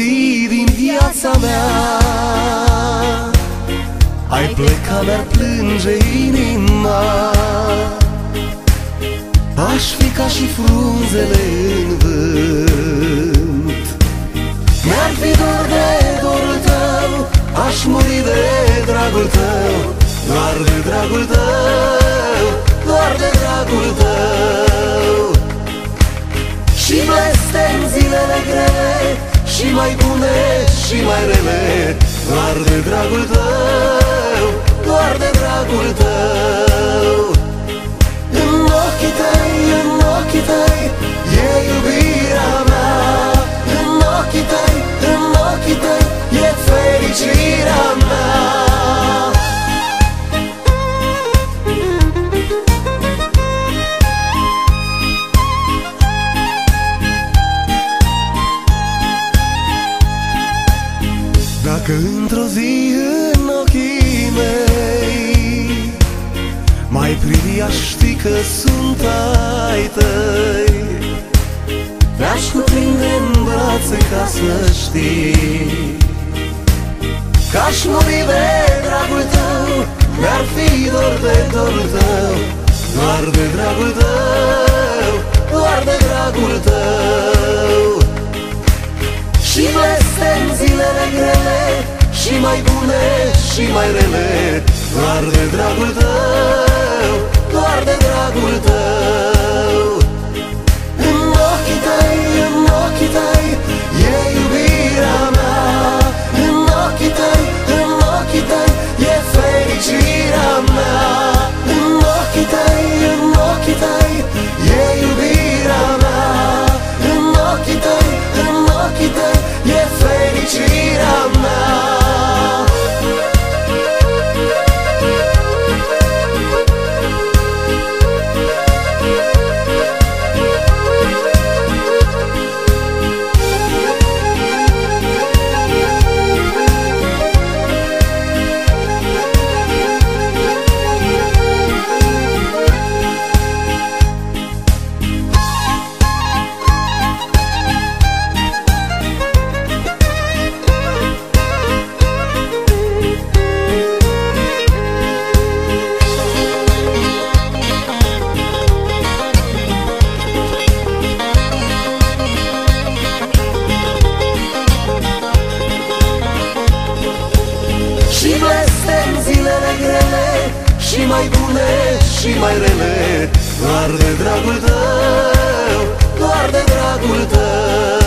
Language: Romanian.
zi din viața mea ai plecat, mi-ar plânge inima. Aș fi ca și frunzele în vânt, mi-ar fi dor de dorul tău, aș muri de dragul tău, doar de dragul tău, doar de dragul tău. Și blestem zilele grele, și mai bune și mai rele, doar de dragul tău, doar de dragul tău. În ochii tăi, în ochii tăi, e iubirea mea. În ochii tăi, în ochii tăi, e fericirea mea. Dacă într-o zi în ochii mei mai privi, aș ști că sunt ai tăi. Te-aș cuprinde în brațe ca să știi că-aș muri de dragul tău, mi-ar fi dor de dorul tău, doar de dragul tău, doar de dragul tău. Și blestem zilele grele, și mai bune și mai rele, doar de dragul tău, doar de dragul tău. În ochii tăi, în ochii tăi, e iubirea mea. În ochii tăi, în ochii tăi, e fericirea mea. În ochii tăi, în ochii tăi, e iubirea mea. În ochii tăi, în ochii tăi, e fericirea mea. Și blestem zilele grele, și mai bune și mai rele, doar de dragul tău, doar de dragul tău.